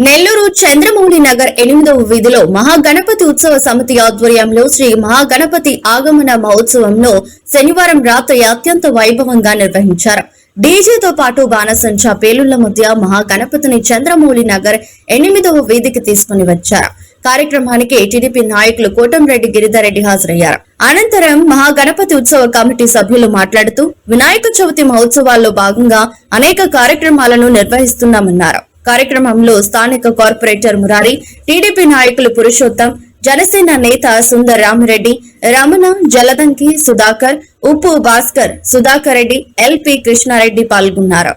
నెల్లూరు చంద్రమౌళి నగర్ 8వ వీధిలో మహాగణపతి ఉత్సవ సమితి ఆధ్వర్యంలో శ్రీ మహాగణపతి ఆగమన మహోత్సవంలో శనివారం రాత్రి అత్యంత వైభవంగా నిర్వహించారు. డీజేతో పాటు బాణసంచా పేలుళ్ల మధ్య మహాగణపతిని చంద్రమౌళి నగర్ 8వ వీధికి తీసుకుని వచ్చారు. కార్యక్రమానికి టీడీపీ నాయకులు కోటంరెడ్డి గిరిధర్రెడ్డి హాజరయ్యారు. అనంతరం మహాగణపతి ఉత్సవ కమిటీ సభ్యులు మాట్లాడుతూ వినాయక చవితి మహోత్సవాల్లో భాగంగా అనేక కార్యక్రమాలను నిర్వహిస్తున్నామన్నారు. కార్యక్రమంలో స్థానిక కార్పొరేటర్ మురారి, టీడీపీ నాయకులు పురుషోత్తం, జనసేన నేత సుందర్ రామిరెడ్డి, రమణ, జలదంకి సుధాకర్, ఉప్పు భాస్కర్, సుధాకర్ రెడ్డి, ఎల్పి కృష్ణారెడ్డి పాల్గొన్నారు.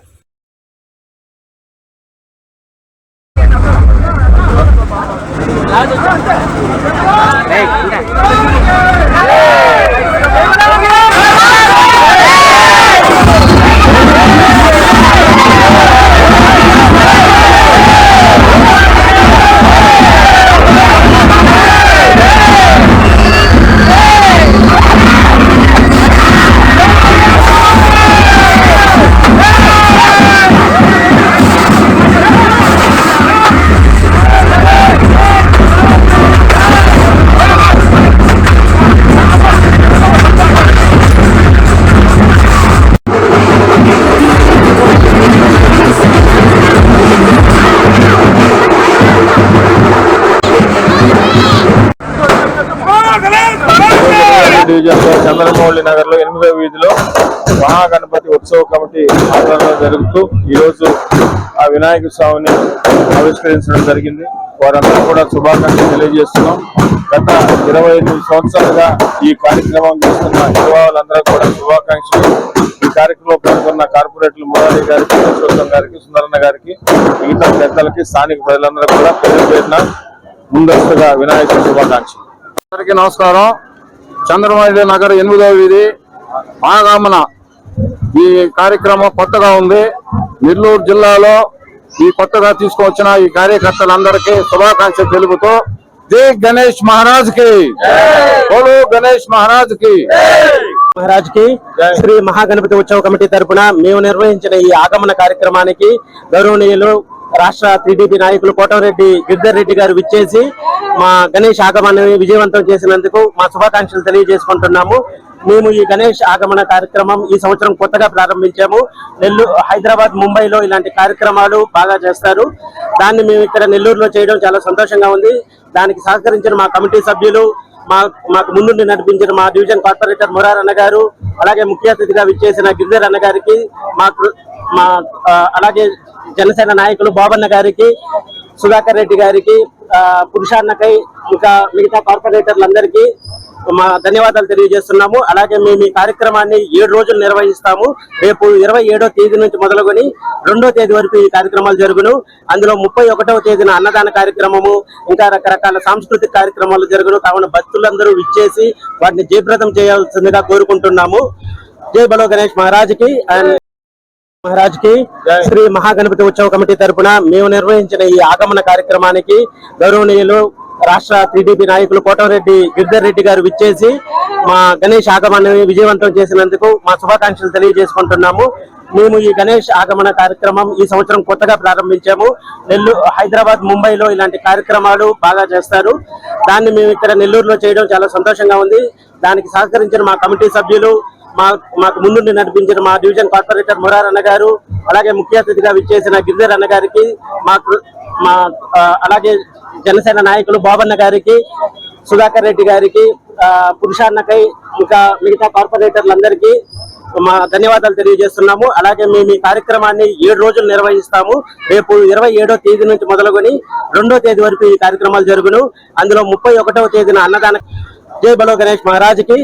చంద్రమౌళి నగర్ లో 8వ వీధిలో మహాగణపతి ఉత్సవ కమిటీ ఆధ్వర్యంలో జరుగుతూ ఈ రోజు ఆ వినాయక స్వామిని ఆవిష్కరించడం జరిగింది. వారందరూ కూడా శుభాకాంక్షలు తెలియజేస్తున్నాం. గత 25 సంవత్సరాలుగా ఈ కార్యక్రమం చేస్తున్న యువకులందరూ కూడా శుభాకాంక్షలు. ఈ కార్యక్రమంలో పాల్గొన్న కార్పొరేటర్లు మురారి గారికి, పురుషోత్తం గారికి, సుందరన్న గారికి, మిగతా పెద్దలకి, స్థానిక ప్రజలందరూ కూడా పేరు పేరున ముందస్తుగా వినాయక శుభాకాంక్షలు. అందరికీ నమస్కారం. చంద్రమౌళి నగర్ 8వ వీధి ఆగమన ఈ కార్యక్రమం కొత్తగా ఉంది. నెల్లూరు జిల్లాలో ఈ కొత్తగా తీసుకువచ్చిన ఈ కార్యకర్తలందరికీ శుభాకాంక్షలు తెలుపుతూ జై గణేష్ మహారాజ్ కి, బోలో గణేష్ మహారాజ్ కి, మహారాజ్ కి. శ్రీ మహాగణపతి ఉత్సవ కమిటీ తరపున మేము నిర్వహించిన ఈ ఆగమన కార్యక్రమానికి గౌరవనీయులు రాష్ట్ర టీడీపీ నాయకులు కోటంరెడ్డి గిరిధర్రెడ్డి గారు విచ్చేసి మా గణేష్ ఆగమనాన్ని విజయవంతం చేసినందుకు మా శుభాకాంక్షలు తెలియజేసుకుంటున్నాము. మేము ఈ గణేష్ ఆగమన కార్యక్రమం ఈ సంవత్సరం కొత్తగా ప్రారంభించాము. హైదరాబాద్, ముంబైలో ఇలాంటి కార్యక్రమాలు బాగా చేస్తారు. దాన్ని మేము ఇక్కడ నెల్లూరులో చేయడం చాలా సంతోషంగా ఉంది. దానికి సహకరించిన మా కమిటీ సభ్యులు, మాకు ముందుండి నడిపించిన మా డివిజన్ కార్పొరేటర్ మురారి అన్న గారు, అలాగే ముఖ్య అతిథిగా విచ్చేసిన గిరిధర్ అన్న గారికి, అలాగే జనసేన నాయకులు బాబన్న గారికి, సుధాకర్ రెడ్డి గారికి, పురుషాన్నకై, ఇంకా మిగతా కార్పొరేటర్లందరికీ మా ధన్యవాదాలు తెలియజేస్తున్నాము. అలాగే మేము ఈ కార్యక్రమాన్ని 7 రోజులు నిర్వహిస్తాము. రేపు 27వ తేదీ నుంచి మొదలుకొని 2వ తేదీ వరకు ఈ కార్యక్రమాలు జరుగును. అందులో 31వ తేదీన అన్నదాన కార్యక్రమము, ఇంకా రకరకాల సాంస్కృతిక కార్యక్రమాలు జరుగును. కావున భక్తులందరూ విచ్చేసి వాటిని జయప్రదం చేయాల్సిందిగా కోరుకుంటున్నాము. జై బలో గణేష్ మహారాజ్ కి. మహారాజ్ కి. శ్రీ మహాగణపతి ఉత్సవ కమిటీ తరపున మేము నిర్వహించిన ఈ ఆగమన కార్యక్రమానికి గౌరవనీయులు రాష్ట్ర టీడీపీ నాయకులు కోటంరెడ్డి గిరిధర్రెడ్డి గారు విచ్చేసి మా గణేష్ ఆగమనాన్ని విజయవంతం చేసినందుకు మా శుభాకాంక్షలు తెలియజేసుకుంటున్నాము. మేము ఈ గణేష్ ఆగమన కార్యక్రమం ఈ సంవత్సరం కొత్తగా ప్రారంభించాము. హైదరాబాద్, ముంబైలో ఇలాంటి కార్యక్రమాలు బాగా చేస్తారు. దాన్ని మేము ఇక్కడ నెల్లూరులో చేయడం చాలా సంతోషంగా ఉంది. దానికి సహకరించిన మా కమిటీ సభ్యులు, మాకు ముందుండి నడిపించిన మా డివిజన్ కార్పొరేటర్ మురారి అన్న గారు, అలాగే ముఖ్య అతిథిగా విచ్చేసిన గిరిధర్ అన్న గారికి, అలాగే జనసేన నాయకులు బాబన్న గారికి, సుధాకర్ రెడ్డి గారికి, పురుషాన్నకై, ఇంకా మిగతా కార్పొరేటర్లందరికీ మా ధన్యవాదాలు తెలియజేస్తున్నాము. అలాగే మేము ఈ కార్యక్రమాన్ని 7 రోజులు నిర్వహిస్తాము. రేపు 27వ తేదీ నుంచి మొదలుకొని 2వ తేదీ వరకు ఈ కార్యక్రమాలు జరుగును. అందులో 31వ తేదీన అన్నదాన. జై బలో గణేష్ మహారాజ్ కి.